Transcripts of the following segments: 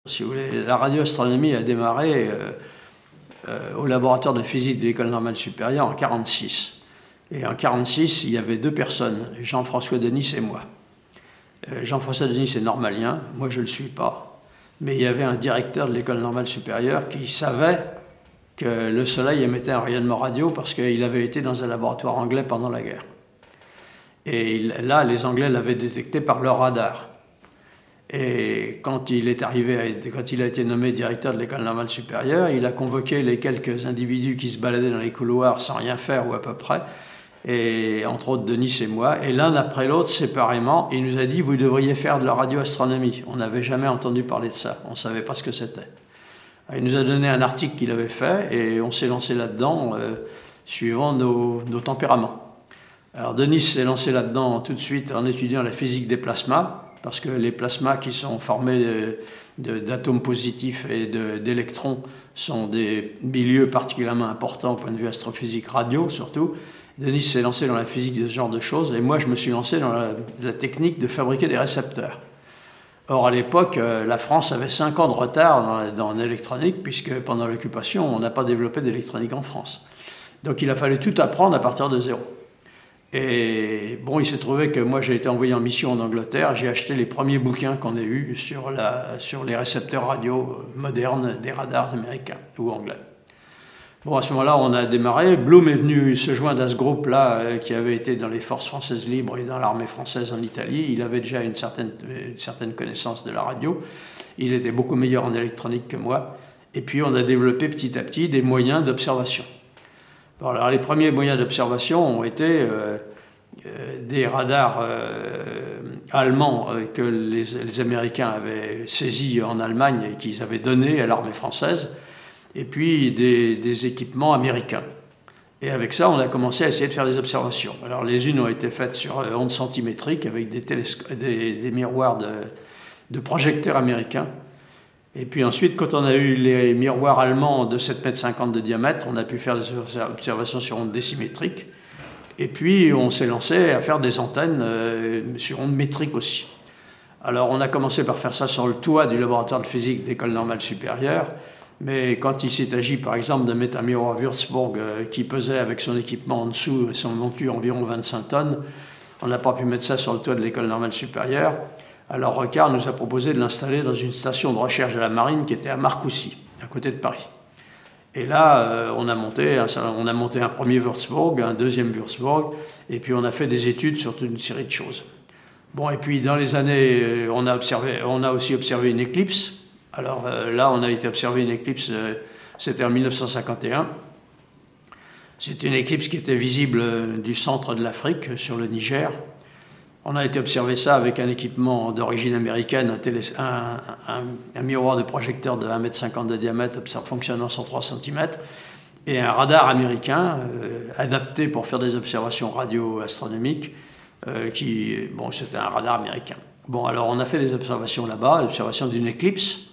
Si vous voulez, la radioastronomie a démarré au laboratoire de physique de l'École normale supérieure en 1946. Et en 1946, il y avait deux personnes, Jean-François Denis et moi. Jean-François Denis est normalien, moi je ne le suis pas. Mais il y avait un directeur de l'École normale supérieure qui savait que le Soleil émettait un rayonnement radio parce qu'il avait été dans un laboratoire anglais pendant la guerre. Et là, les Anglais l'avaient détecté par leur radar. Et quand il a été nommé directeur de l'École normale supérieure, il a convoqué les quelques individus qui se baladaient dans les couloirs sans rien faire ou à peu près, et entre autres Denis et moi, et l'un après l'autre, séparément, il nous a dit « vous devriez faire de la radioastronomie ». On n'avait jamais entendu parler de ça, on ne savait pas ce que c'était. Il nous a donné un article qu'il avait fait, et on s'est lancé là-dedans, suivant nos tempéraments. Alors Denis s'est lancé là-dedans tout de suite en étudiant la physique des plasmas, parce que les plasmas qui sont formés d'atomes positifs et d'électrons sont des milieux particulièrement importants au point de vue astrophysique radio surtout. Denis s'est lancé dans la physique de ce genre de choses et moi je me suis lancé dans la technique de fabriquer des récepteurs. Or à l'époque, la France avait 5 ans de retard dans l'électronique puisque pendant l'occupation on n'a pas développé d'électronique en France. Donc il a fallu tout apprendre à partir de zéro. Et bon, il s'est trouvé que moi j'ai été envoyé en mission en Angleterre, j'ai acheté les premiers bouquins qu'on ait eus sur les récepteurs radio modernes des radars américains ou anglais. Bon, à ce moment-là, on a démarré. Bloom est venu se joindre à ce groupe-là qui avait été dans les forces françaises libres et dans l'armée française en Italie. Il avait déjà une certaine connaissance de la radio. Il était beaucoup meilleur en électronique que moi. Et puis on a développé petit à petit des moyens d'observation. Alors, les premiers moyens d'observation ont été des radars allemands que les Américains avaient saisis en Allemagne et qu'ils avaient donnés à l'armée française, et puis des équipements américains. Et avec ça, on a commencé à essayer de faire des observations. Alors les unes ont été faites sur ondes centimétriques avec des miroirs de projecteurs américains. Et puis ensuite, quand on a eu les miroirs allemands de 7,50 m de diamètre, on a pu faire des observations sur ondes décimétriques. Et puis on s'est lancé à faire des antennes sur ondes métriques aussi. Alors on a commencé par faire ça sur le toit du laboratoire de physique d'École normale supérieure. Mais quand il s'est agi par exemple de mettre un miroir Würzburg qui pesait avec son équipement en dessous et son monture environ 25 tonnes, on n'a pas pu mettre ça sur le toit de l'École normale supérieure. Alors Rocard nous a proposé de l'installer dans une station de recherche de la marine qui était à Marcoussis, à côté de Paris. Et là, on a monté un premier Würzburg, un deuxième Würzburg, et puis on a fait des études sur toute une série de choses. Bon, et puis dans les années, on a aussi observé une éclipse. Alors là, on a été observer une éclipse, c'était en 1951. C'était une éclipse qui était visible du centre de l'Afrique, sur le Niger. On a été observer ça avec un équipement d'origine américaine, un miroir de projecteur de 1,50 m de diamètre fonctionnant sur 3 cm, et un radar américain adapté pour faire des observations radio-astronomiques, bon, c'était un radar américain. Bon, alors on a fait des observations là-bas, l'observation d'une éclipse,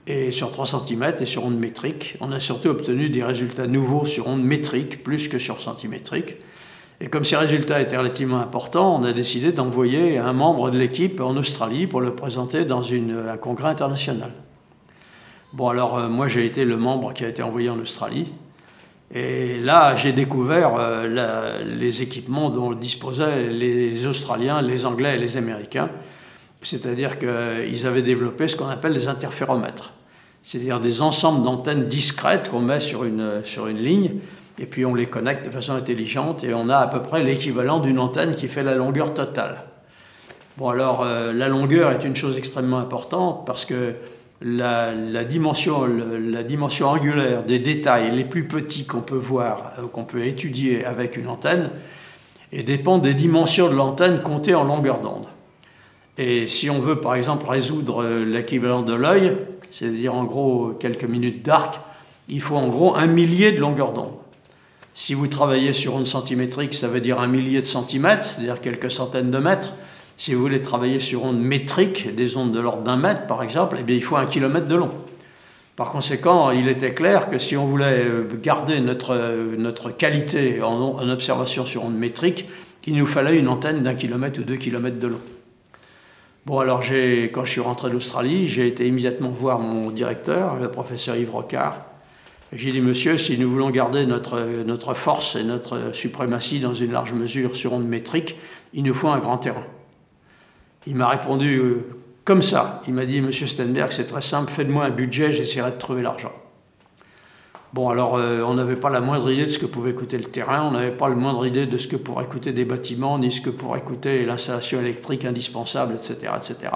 et sur 3 cm et sur ondes métriques. On a surtout obtenu des résultats nouveaux sur ondes métriques, plus que sur centimétriques. Et comme ces résultats étaient relativement importants, on a décidé d'envoyer un membre de l'équipe en Australie pour le présenter dans un congrès international. Bon, alors moi j'ai été le membre qui a été envoyé en Australie. Et là, j'ai découvert les équipements dont disposaient les Australiens, les Anglais et les Américains. C'est-à-dire qu'ils avaient développé ce qu'on appelle des interféromètres. C'est-à-dire des ensembles d'antennes discrètes qu'on met sur une ligne, et puis on les connecte de façon intelligente et on a à peu près l'équivalent d'une antenne qui fait la longueur totale. Bon, alors la longueur est une chose extrêmement importante parce que la dimension angulaire des détails les plus petits qu'on peut voir, qu'on peut étudier avec une antenne, et dépend des dimensions de l'antenne comptées en longueur d'onde. Et si on veut par exemple résoudre l'équivalent de l'œil, c'est-à-dire en gros quelques minutes d'arc, il faut en gros 1 millier de longueur d'onde. Si vous travaillez sur ondes centimétriques, ça veut dire 1 millier de centimètres, c'est-à-dire quelques centaines de mètres. Si vous voulez travailler sur ondes métriques, des ondes de l'ordre d'1 mètre par exemple, eh bien, il faut 1 kilomètre de long. Par conséquent, il était clair que si on voulait garder notre qualité en observation sur ondes métriques, il nous fallait une antenne d'1 kilomètre ou 2 kilomètres de long. Bon, alors quand je suis rentré d'Australie, j'ai été immédiatement voir mon directeur, le professeur Yves Rocard. J'ai dit, monsieur, si nous voulons garder notre force et notre suprématie dans une large mesure sur onde métrique, il nous faut un grand terrain. Il m'a répondu comme ça. Il m'a dit, monsieur Steinberg, c'est très simple, faites-moi un budget, j'essaierai de trouver l'argent. Bon, alors, on n'avait pas la moindre idée de ce que pouvait coûter le terrain, on n'avait pas la moindre idée de ce que pourrait coûter des bâtiments, ni ce que pourrait coûter l'installation électrique indispensable, etc., etc.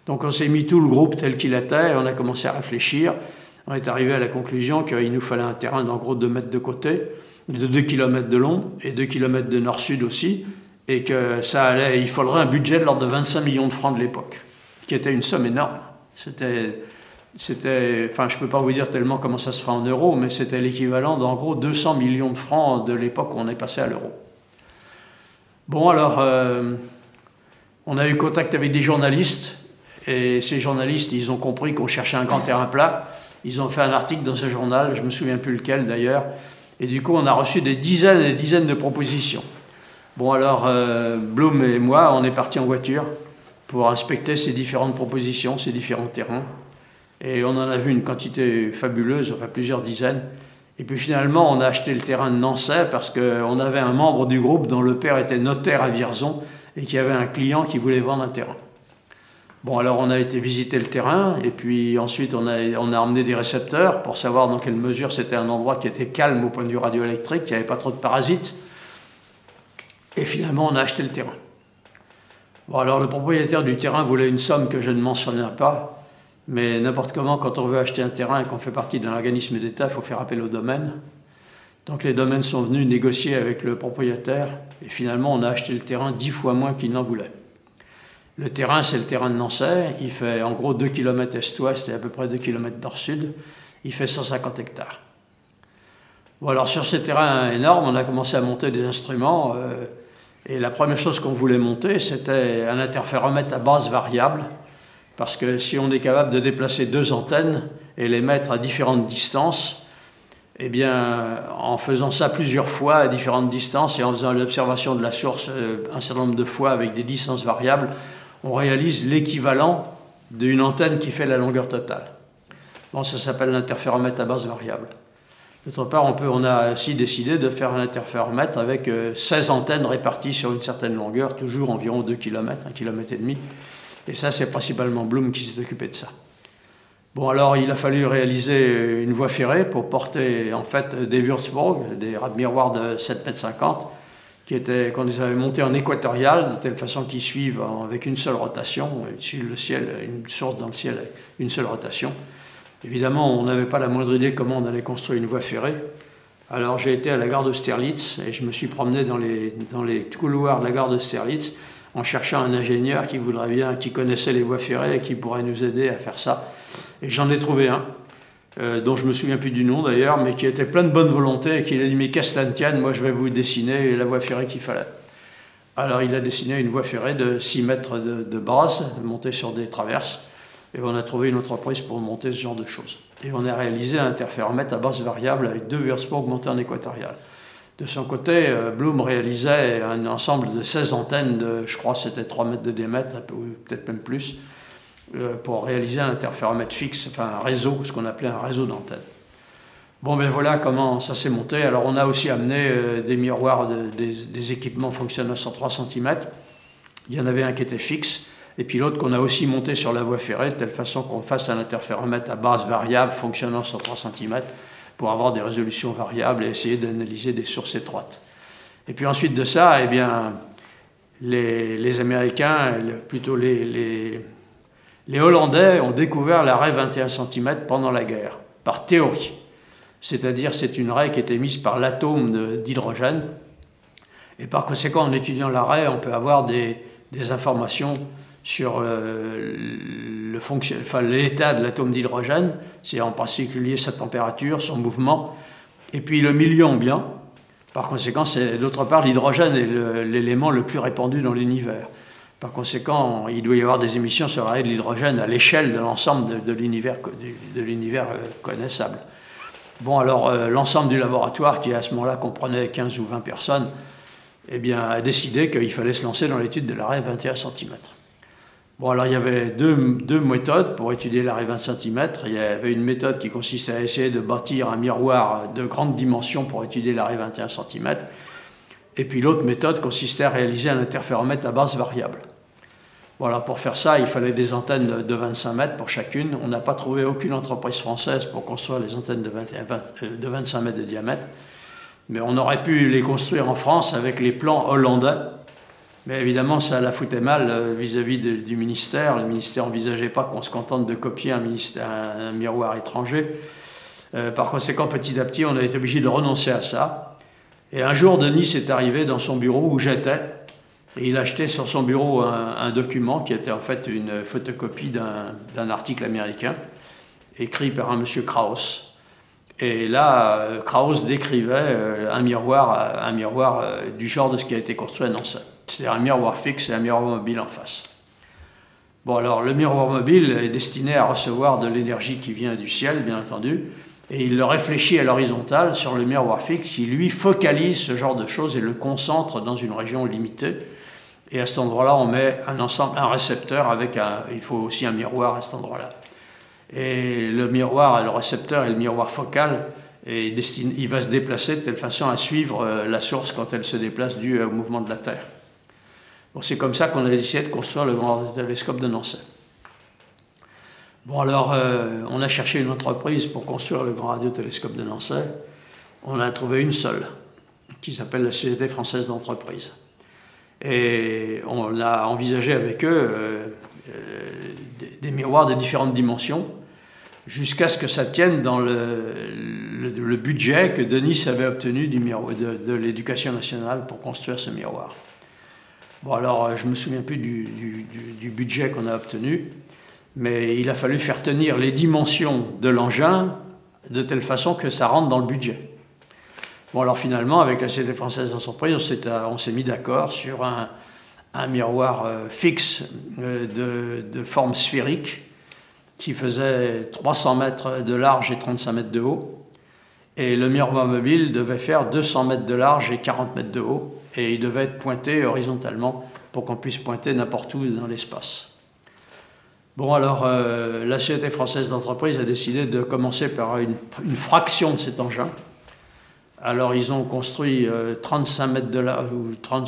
Donc, on s'est mis tout le groupe tel qu'il était, on a commencé à réfléchir. On est arrivé à la conclusion qu'il nous fallait un terrain d'en gros 2 mètres de côté, de 2 km de long et 2 km de nord-sud aussi, et que il faudrait un budget de l'ordre de 25 millions de francs de l'époque, qui était une somme énorme. Enfin, je ne peux pas vous dire tellement comment ça se fera en euros, mais c'était l'équivalent d'en gros 200 millions de francs de l'époque où on est passé à l'euro. Bon, alors, on a eu contact avec des journalistes, et ces journalistes, ils ont compris qu'on cherchait un grand terrain plat. Ils ont fait un article dans ce journal, je ne me souviens plus lequel d'ailleurs, et du coup, on a reçu des dizaines et des dizaines de propositions. Bon, alors, Blum et moi, on est partis en voiture pour inspecter ces différentes propositions, ces différents terrains. Et on en a vu une quantité fabuleuse, enfin plusieurs dizaines. Et puis finalement, on a acheté le terrain de Nancy parce qu'on avait un membre du groupe dont le père était notaire à Vierzon et qui avait un client qui voulait vendre un terrain. Bon, alors on a été visiter le terrain et puis ensuite on a emmené des récepteurs pour savoir dans quelle mesure c'était un endroit qui était calme au point de vue radioélectrique, qu'il n'y avait pas trop de parasites. Et finalement, on a acheté le terrain. Bon, alors le propriétaire du terrain voulait une somme que je ne mentionnerai pas. Mais n'importe comment, quand on veut acheter un terrain et qu'on fait partie d'un organisme d'État, il faut faire appel aux domaines. Donc les domaines sont venus négocier avec le propriétaire et finalement on a acheté le terrain 10 fois moins qu'il n'en voulait. Le terrain, c'est le terrain de Nancy, il fait en gros 2 km est-ouest et à peu près 2 km nord-sud, il fait 150 hectares. Bon, alors sur ces terrains énormes, on a commencé à monter des instruments et la première chose qu'on voulait monter, c'était un interféromètre à base variable. Parce que si on est capable de déplacer 2 antennes et les mettre à différentes distances, eh bien, en faisant ça plusieurs fois à différentes distances et en faisant l'observation de la source un certain nombre de fois avec des distances variables, on réalise l'équivalent d'une antenne qui fait la longueur totale. Bon, ça s'appelle l'interféromètre à base variable. D'autre part, on a aussi décidé de faire un interféromètre avec 16 antennes réparties sur une certaine longueur, toujours environ 2 km, 1,5 km. Et ça, c'est principalement Blum qui s'est occupé de ça. Bon, alors, il a fallu réaliser une voie ferrée pour porter, en fait, des Würzburg, des rades-miroirs de 7,50 m, qu'on les avait montés en équatorial, de telle façon qu'ils suivent avec une seule rotation, ils suivent le ciel, une source dans le ciel, une seule rotation. Évidemment, on n'avait pas la moindre idée comment on allait construire une voie ferrée. Alors, j'ai été à la gare d'Austerlitz et je me suis promené dans les couloirs de la gare d'Austerlitz en cherchant un ingénieur qui voudrait bien, qui connaissait les voies ferrées et qui pourrait nous aider à faire ça. Et j'en ai trouvé un, dont je ne me souviens plus du nom d'ailleurs, mais qui était plein de bonne volonté et qui a dit « Mais qu'est-ce que ça tienne, moi je vais vous dessiner la voie ferrée qu'il fallait ». Alors il a dessiné une voie ferrée de 6 mètres de base, montée sur des traverses, et on a trouvé une entreprise pour monter ce genre de choses. Et on a réalisé un interféromètre à base variable avec 2 Würzburg montés en équatorial. De son côté, Blum réalisait un ensemble de 16 antennes de, je crois, c'était 3 mètres de diamètre, ou peut-être même plus, pour réaliser un interféromètre fixe, enfin un réseau, ce qu'on appelait un réseau d'antennes. Bon, ben voilà comment ça s'est monté. Alors, on a aussi amené des miroirs, des équipements fonctionnant sur 3 cm. Il y en avait un qui était fixe, et puis l'autre qu'on a aussi monté sur la voie ferrée, de telle façon qu'on fasse un interféromètre à base variable fonctionnant sur 3 cm, pour avoir des résolutions variables et essayer d'analyser des sources étroites. Et puis ensuite de ça, eh bien, les Américains, plutôt les Hollandais ont découvert la raie 21 cm pendant la guerre, par théorie. C'est-à-dire c'est une raie qui est émise par l'atome d'hydrogène. Et par conséquent, en étudiant la raie, on peut avoir des informations sur l'état de l'atome d'hydrogène, c'est en particulier sa température, son mouvement, et puis le milieu ambiant. Par conséquent, d'autre part, l'hydrogène est l'élément le plus répandu dans l'univers. Par conséquent, il doit y avoir des émissions sur la raie de l'hydrogène à l'échelle de l'ensemble de l'univers connaissable. Bon, alors, l'ensemble du laboratoire, qui à ce moment-là comprenait 15 ou 20 personnes, eh bien, a décidé qu'il fallait se lancer dans l'étude de la raie 21 cm. Bon, alors il y avait deux méthodes pour étudier l'arrêt 20 cm. Il y avait une méthode qui consistait à essayer de bâtir un miroir de grande dimension pour étudier l'arrêt 21 cm. Et puis l'autre méthode consistait à réaliser un interféromètre à base variable. Voilà, pour faire ça, il fallait des antennes de 25 mètres pour chacune. On n'a pas trouvé aucune entreprise française pour construire les antennes de 25 mètres de diamètre. Mais on aurait pu les construire en France avec les plans hollandais. Mais évidemment, ça la foutait mal vis-à-vis du ministère. Le ministère n'envisageait pas qu'on se contente de copier un miroir étranger. Par conséquent, petit à petit, on a été obligé de renoncer à ça. Et un jour, Denis est arrivé dans son bureau où j'étais. Et il achetait sur son bureau un document qui était en fait une photocopie d'un article américain écrit par un monsieur Krauss. Et là, Krauss décrivait un miroir du genre de ce qui a été construit à Nancy. C'est-à-dire un miroir fixe et un miroir mobile en face. Bon, alors le miroir mobile est destiné à recevoir de l'énergie qui vient du ciel, bien entendu, et il le réfléchit à l'horizontale sur le miroir fixe qui, lui, focalise ce genre de choses et le concentre dans une région limitée. Et à cet endroit-là, on met un récepteur il faut aussi un miroir à cet endroit-là. Et le miroir, le récepteur et le miroir focal, il va se déplacer de telle façon à suivre la source quand elle se déplace dû au mouvement de la Terre. Bon, c'est comme ça qu'on a décidé de construire le grand télescope de Nancy. Bon, alors, on a cherché une entreprise pour construire le grand radiotélescope de Nancy. On en a trouvé une seule, qui s'appelle la Société française d'entreprise. Et on a envisagé avec eux des miroirs de différentes dimensions, jusqu'à ce que ça tienne dans le budget que Denis avait obtenu de l'Éducation nationale pour construire ce miroir. Bon, alors, je ne me souviens plus du budget qu'on a obtenu, mais il a fallu faire tenir les dimensions de l'engin de telle façon que ça rentre dans le budget. Bon, alors finalement, avec la Société française d'entreprise, on s'est mis d'accord sur un miroir fixe de forme sphérique qui faisait 300 mètres de large et 35 mètres de haut. Et le miroir mobile devait faire 200 mètres de large et 40 mètres de haut. Et il devait être pointé horizontalement pour qu'on puisse pointer n'importe où dans l'espace. Bon, alors, la Société française d'entreprise a décidé de commencer par une fraction de cet engin. Alors, ils ont construit 35 mètres de large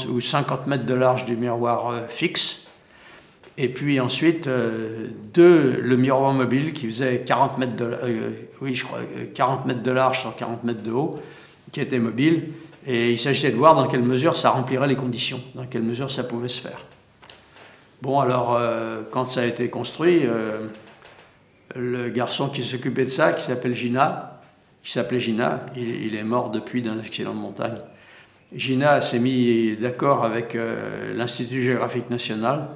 ou 50 mètres de large du miroir fixe. Et puis ensuite, le miroir mobile qui faisait 40 mètres de large sur 40 mètres de haut, qui était mobile. Et il s'agissait de voir dans quelle mesure ça remplirait les conditions, dans quelle mesure ça pouvait se faire. Bon, alors, quand ça a été construit, le garçon qui s'occupait de ça, qui s'appelait Gina, il est mort depuis d'un accident de montagne. Gina s'est mis d'accord avec l'Institut géographique national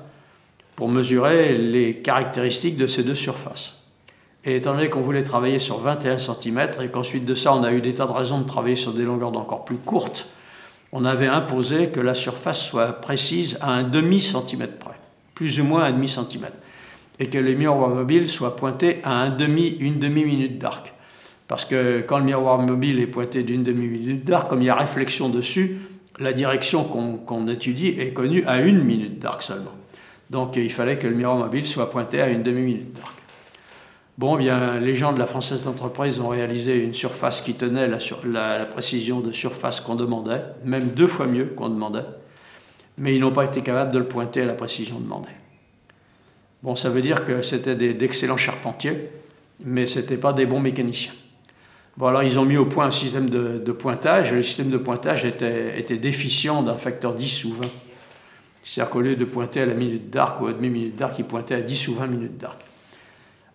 pour mesurer les caractéristiques de ces deux surfaces. Et étant donné qu'on voulait travailler sur 21 cm et qu'ensuite de ça, on a eu des tas de raisons de travailler sur des longueurs d'encore plus courtes, on avait imposé que la surface soit précise à un demi-centimètre près, plus ou moins un demi-centimètre, et que les miroirs mobiles soient pointés à une demi-minute d'arc. Parce que quand le miroir mobile est pointé d'une demi-minute d'arc, comme il y a réflexion dessus, la direction qu'on étudie est connue à 1 minute d'arc seulement. Donc il fallait que le miroir mobile soit pointé à une demi-minute d'arc. Bon, bien, les gens de la Française d'entreprise ont réalisé une surface qui tenait la précision de surface qu'on demandait, même 2 fois mieux qu'on demandait, mais ils n'ont pas été capables de le pointer à la précision demandée. Bon, ça veut dire que c'était d'excellents charpentiers, mais ce n'étaient pas des bons mécaniciens. Bon, alors ils ont mis au point un système de pointage, et le système de pointage était déficient d'un facteur 10 ou 20. C'est-à-dire qu'au lieu de pointer à la minute d'arc ou à demi-minute d'arc, ils pointaient à 10 ou 20 minutes d'arc.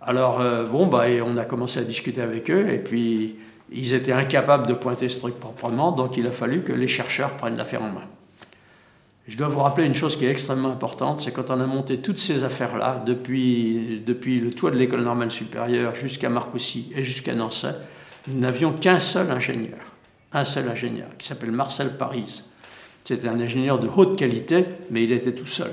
Alors, on a commencé à discuter avec eux, et puis ils étaient incapables de pointer ce truc proprement, donc il a fallu que les chercheurs prennent l'affaire en main. Je dois vous rappeler une chose qui est extrêmement importante, c'est quand on a monté toutes ces affaires-là, depuis le toit de l'École normale supérieure jusqu'à Marcoussis et jusqu'à Nancy, nous n'avions qu'un seul ingénieur, qui s'appelle Marcel Parise. C'était un ingénieur de haute qualité, mais il était tout seul.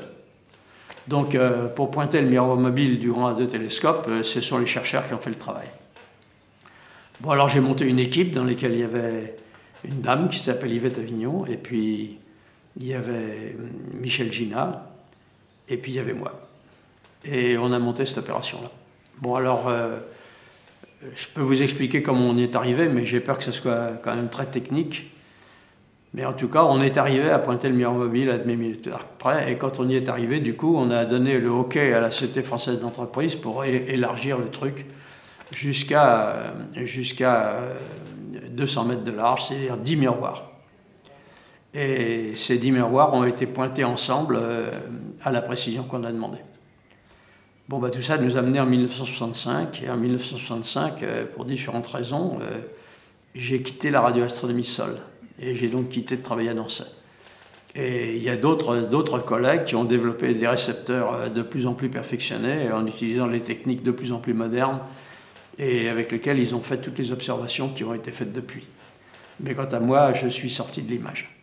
Donc, pour pointer le miroir mobile du grand radiotélescope, ce sont les chercheurs qui ont fait le travail. Bon, alors j'ai monté une équipe dans laquelle il y avait une dame qui s'appelle Yvette Avignon, et puis il y avait Michel Gina, et puis il y avait moi. Et on a monté cette opération-là. Bon, alors, je peux vous expliquer comment on y est arrivé, mais j'ai peur que ce soit quand même très technique. Mais en tout cas, on est arrivé à pointer le mur mobile à demi-minute près. Et quand on y est arrivé, du coup, on a donné le OK à la Société française d'entreprise pour élargir le truc jusqu'à 200 mètres de large, c'est-à-dire 10 miroirs. Et ces 10 miroirs ont été pointés ensemble à la précision qu'on a demandé. Bon, bah, tout ça nous a amené en 1965. Et en 1965, pour différentes raisons, j'ai quitté la radioastronomie Sol. Et j'ai donc quitté de travailler à Nancy. Et il y a d'autres collègues qui ont développé des récepteurs de plus en plus perfectionnés en utilisant les techniques de plus en plus modernes et avec lesquelles ils ont fait toutes les observations qui ont été faites depuis. Mais quant à moi, je suis sorti de l'image.